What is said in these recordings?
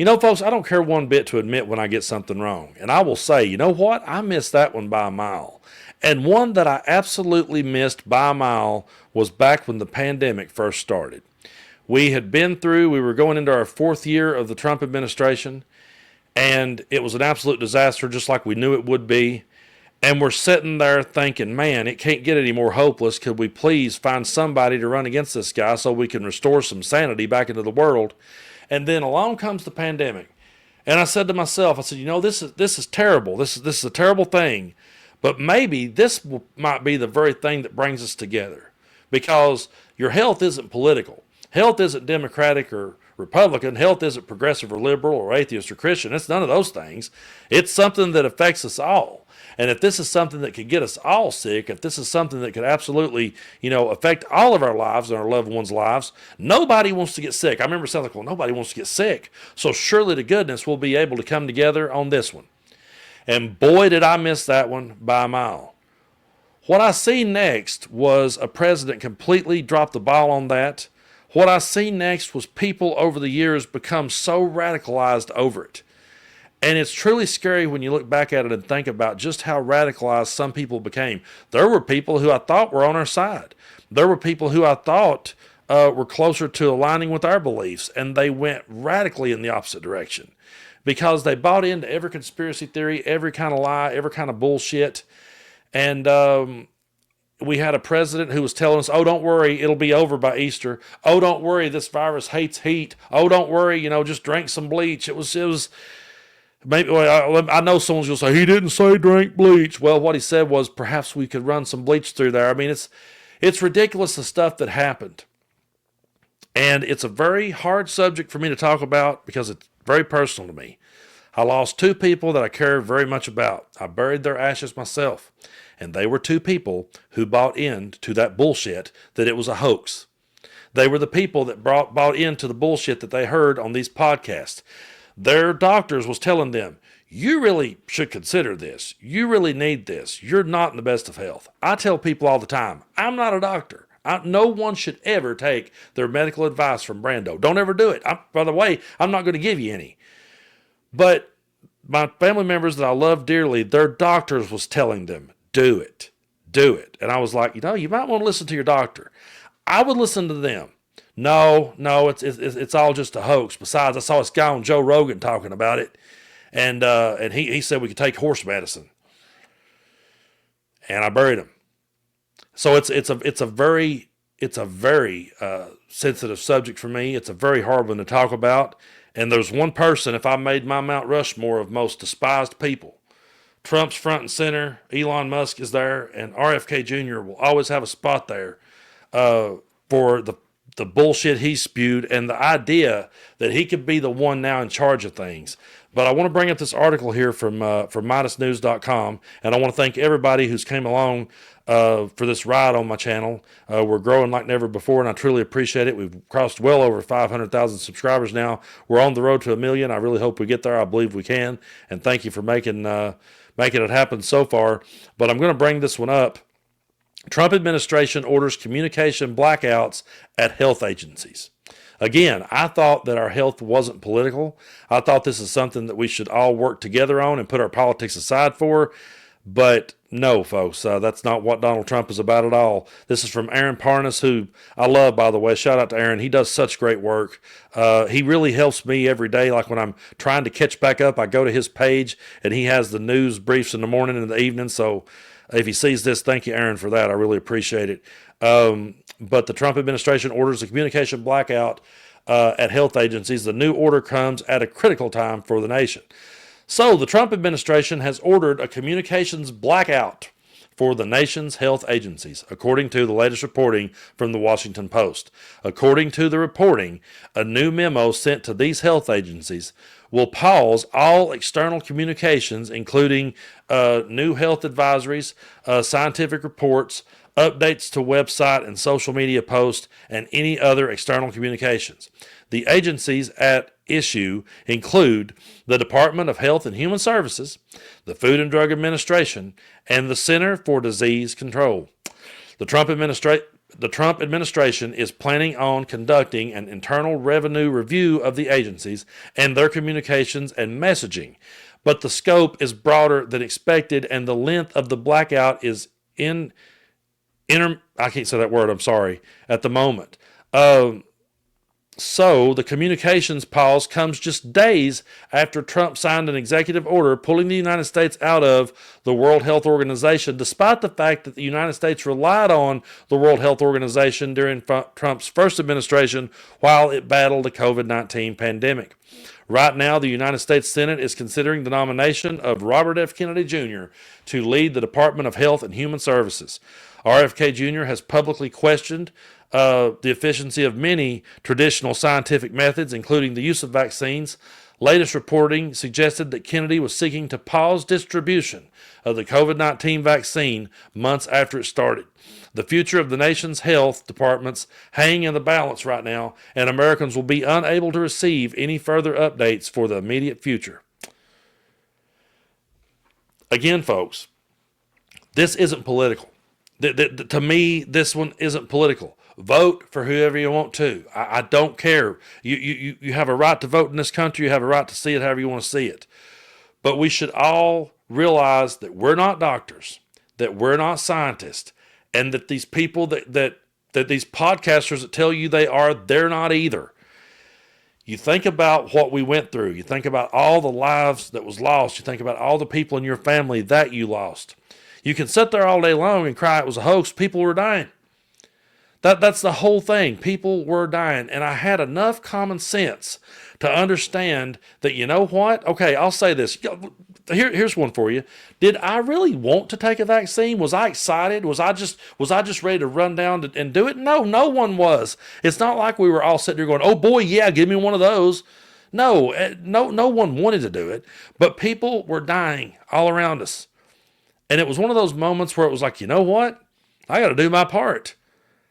You know, folks, I don't care one bit to admit when I get something wrong. And I will say, you know what? I missed that one by a mile. And one that I absolutely missed by a mile was back when the pandemic first started. We were going into our fourth year of the Trump administration, and it was an absolute disaster, just like we knew it would be. And we're sitting there thinking, man, it can't get any more hopeless. Could we please find somebody to run against this guy so we can restore some sanity back into the world? And then along comes the pandemic. And I said to myself, I said, you know, this is terrible. This is a terrible thing. But maybe might be the very thing that brings us together. Because your health isn't political. Health isn't Democratic or Republican. Health isn't progressive or liberal or atheist or Christian. It's none of those things. It's something that affects us all. And if this is something that could get us all sick, if this is something that could absolutely, affect all of our lives and our loved ones' lives, nobody wants to get sick. I remember saying, well, nobody wants to get sick. So surely to goodness we'll be able to come together on this one. And boy, did I miss that one by a mile. What I see next was a president completely drop the ball on that. What I see next was people over the years become so radicalized over it. And it's truly scary when you look back at it and think about just how radicalized some people became. There were people who I thought were on our side. There were people who I thought were closer to aligning with our beliefs, and they went radically in the opposite direction because they bought into every conspiracy theory, every kind of lie, every kind of bullshit. And we had a president who was telling us, oh, don't worry, it'll be over by Easter. Oh, don't worry, this virus hates heat. Oh, don't worry, just drink some bleach. It was. Maybe I know someone's going to say, he didn't say drink bleach. Well, what he said was perhaps we could run some bleach through there. I mean, it's ridiculous, the stuff that happened. And it's a very hard subject for me to talk about because it's very personal to me. I lost two people that I cared very much about. I buried their ashes myself. And they were two people who bought into that bullshit that it was a hoax. They were the people that bought into the bullshit that they heard on these podcasts. Their doctors was telling them, you really should consider this. You really need this. You're not in the best of health. I tell people all the time, I'm not a doctor. No one should ever take their medical advice from Brando. Don't ever do it. By the way, I'm not going to give you any. But my family members that I love dearly, their doctors was telling them, do it. Do it. And I was like, you might want to listen to your doctor. I would listen to them. No, it's all just a hoax. Besides, I saw this guy on Joe Rogan talking about it, and he said we could take horse medicine, and I buried him. So it's a very sensitive subject for me. It's a very hard one to talk about. And there's one person, if I made my Mount Rushmore of most despised people, Trump's front and center. Elon Musk is there, and RFK Jr. will always have a spot there for the bullshit he spewed and the idea that he could be the one now in charge of things. But I want to bring up this article here from MidasNews.com, and I want to thank everybody who's came along for this ride on my channel. We're growing like never before, and I truly appreciate it. We've crossed well over 500,000 subscribers now. We're on the road to 1 million. I really hope we get there. I believe we can, and thank you for making it happen so far. But I'm going to bring this one up. Trump administration orders communication blackouts at health agencies. Again, I thought that our health wasn't political. I thought this is something that we should all work together on and put our politics aside for. But no, folks, that's not what Donald Trump is about at all. This is from Aaron Parnas, who I love, by the way. Shout out to Aaron. He does such great work. He really helps me every day. Like when I'm trying to catch back up, I go to his page, and he has the news briefs in the morning and in the evening. So if he sees this, thank you, Aaron, for that. I really appreciate it. But the Trump administration orders a communication blackout at health agencies. The new order comes at a critical time for the nation. So the Trump administration has ordered a communications blackout for the nation's health agencies, according to the latest reporting from the Washington Post. According to the reporting, a new memo sent to these health agencies will pause all external communications, including new health advisories, scientific reports, updates to website and social media posts, and any other external communications. The agencies at issue include the Department of Health and Human Services, the Food and Drug Administration, and the Center for Disease Control. The Trump The Trump administration is planning on conducting an internal revenue review of the agencies and their communications and messaging. But the scope is broader than expected, and the length of the blackout is I can't say that word, I'm sorry, at the moment. So the communications pause comes just days after Trump signed an executive order pulling the United States out of the World Health Organization, despite the fact that the United States relied on the World Health Organization during Trump's first administration while it battled the COVID-19 pandemic. Right now, the United States Senate is considering the nomination of Robert F. Kennedy Jr. to lead the Department of Health and Human Services. RFK Jr. has publicly questioned the efficiency of many traditional scientific methods, including the use of vaccines. Latest reporting suggested that Kennedy was seeking to pause distribution of the COVID-19 vaccine months after it started. The future of the nation's health departments hang in the balance right now, and Americans will be unable to receive any further updates for the immediate future. Again, folks, this isn't political. To me, this one isn't political. Vote for whoever you want to. I don't care. You have a right to vote in this country. You have a right to see it however you want to see it. But we should all realize that we're not doctors, that we're not scientists, and that these people that these podcasters that tell you they are, they're not either. You think about what we went through. You think about all the lives that was lost. You think about all the people in your family that you lost. You can sit there all day long and cry it was a hoax. People were dying. That's the whole thing. People were dying. And I had enough common sense to understand that, you know what? Okay, I'll say this. Here's one for you. Did I really want to take a vaccine? Was I excited? Was I just ready to run down and do it? No, no one was. It's not like we were all sitting there going, oh boy, yeah, give me one of those. No one wanted to do it. But people were dying all around us. And it was one of those moments where it was like, you know what? I got to do my part.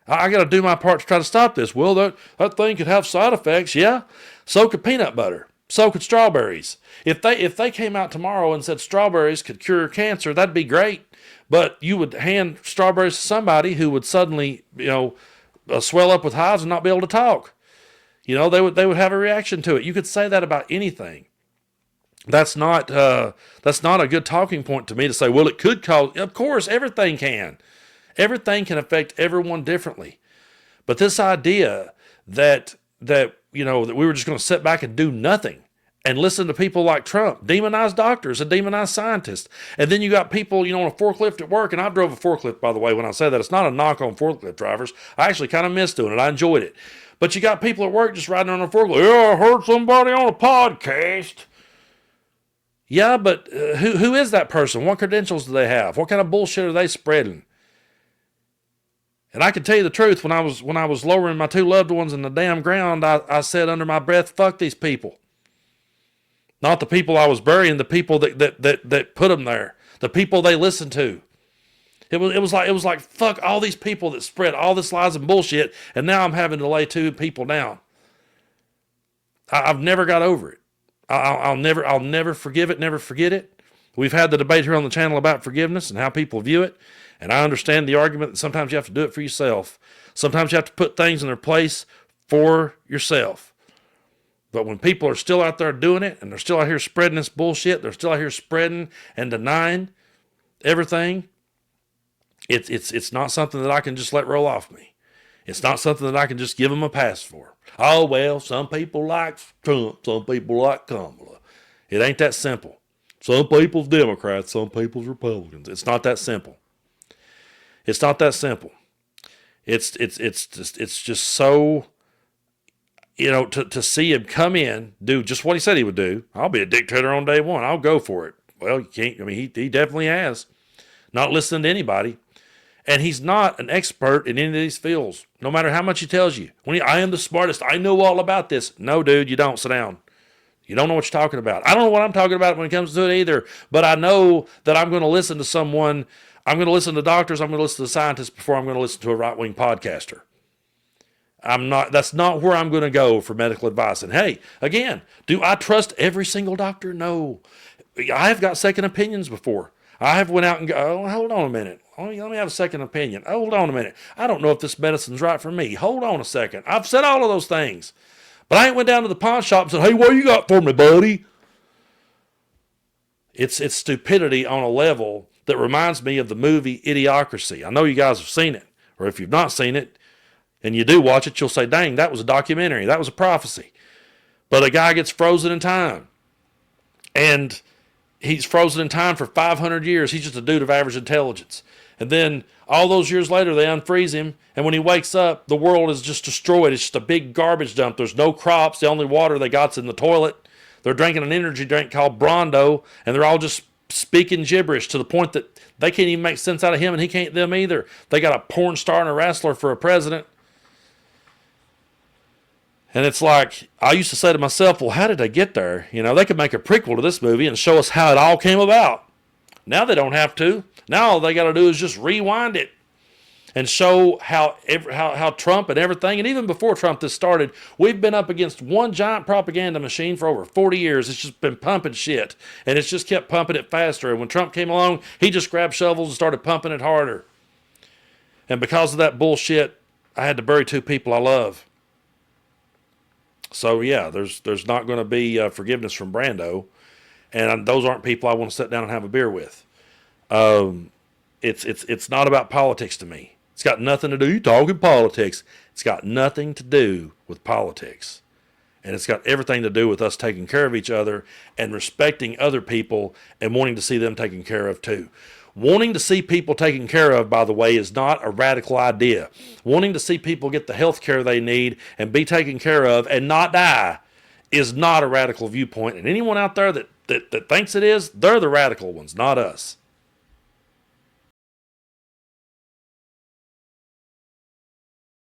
I got to do my part to try to stop this. Well, that thing could have side effects. Yeah. So could peanut butter. So could strawberries. If they came out tomorrow and said strawberries could cure cancer, that'd be great. But you would hand strawberries to somebody who would suddenly, swell up with hives and not be able to talk. They would have a reaction to it. You could say that about anything. That's not a good talking point to me to say, well, it could cause. Of course, everything can. Everything can affect everyone differently. But this idea that we were just going to sit back and do nothing and listen to people like Trump, demonize doctors and demonize scientists. And then you got people, on a forklift at work, and I drove a forklift, by the way, when I say that. It's not a knock on forklift drivers. I actually kind of miss doing it. I enjoyed it. But you got people at work just riding on a forklift. Yeah, I heard somebody on a podcast. Yeah, but who is that person? What credentials do they have? What kind of bullshit are they spreading? And I can tell you the truth, when I was lowering my two loved ones in the damn ground, I said under my breath, fuck these people. Not the people I was burying, the people that put them there, the people they listened to. It was like fuck all these people that spread all this lies and bullshit, and now I'm having to lay two people down. I've never got over it. I'll never forgive it, never forget it. We've had the debate here on the channel about forgiveness and how people view it. And I understand the argument that sometimes you have to do it for yourself. Sometimes you have to put things in their place for yourself. But when people are still out there doing it, and they're still out here spreading this bullshit, they're still out here spreading and denying everything, it's not something that I can just let roll off me. It's not something that I can just give them a pass for. Oh, well, some people like Trump, some people like Kamala. It ain't that simple. Some people's Democrats, some people's Republicans. It's not that simple. It's not that simple. It's just so, to see him come in, do just what he said he would do. I'll be a dictator on day one. I'll go for it. Well, you can't. I mean, he definitely has. Not listening to anybody. And he's not an expert in any of these fields, no matter how much he tells you. I am the smartest. I know all about this. No, dude, you don't. Sit down. You don't know what you're talking about. I don't know what I'm talking about when it comes to it either, but I know that I'm going to listen to someone. I'm going to listen to doctors. I'm going to listen to scientists before I'm going to listen to a right-wing podcaster. That's not where I'm going to go for medical advice. And hey, again, do I trust every single doctor? No. I've got second opinions before. I have went out and go, oh, hold on a minute. Let me have a second opinion. Hold on a minute. I don't know if this medicine's right for me. Hold on a second. I've said all of those things. But I ain't went down to the pawn shop and said, hey, what you got for me, buddy? It's stupidity on a level that reminds me of the movie Idiocracy. I know you guys have seen it. Or if you've not seen it, and you do watch it, you'll say, dang, that was a documentary. That was a prophecy. But a guy gets frozen in time. And he's frozen in time for 500 years. He's just a dude of average intelligence. And then all those years later, they unfreeze him. And when he wakes up, the world is just destroyed. It's just a big garbage dump. There's no crops. The only water they got's in the toilet. They're drinking an energy drink called Brando. And they're all just speaking gibberish to the point that they can't even make sense out of him and he can't them either. They got a porn star and a wrestler for a president. And it's like, I used to say to myself, well, how did they get there? You know, they could make a prequel to this movie and show us how it all came about. Now they don't have to. Now all they got to do is just rewind it and show how Trump and everything, and even before Trump this started, we've been up against one giant propaganda machine for over 40 years. It's just been pumping shit, and it's just kept pumping it faster. And when Trump came along, he just grabbed shovels and started pumping it harder. And because of that bullshit, I had to bury two people I love. So yeah, there's not going to be forgiveness from Brando, and those aren't people I want to sit down and have a beer with. It's not about politics to me. It's got nothing to do. You talking politics? It's got nothing to do with politics, and it's got everything to do with us taking care of each other and respecting other people and wanting to see them taken care of too. Wanting to see people taken care of, by the way, is not a radical idea. Wanting to see people get the health care they need and be taken care of and not die is not a radical viewpoint. And anyone out there that thinks it is, they're the radical ones, not us.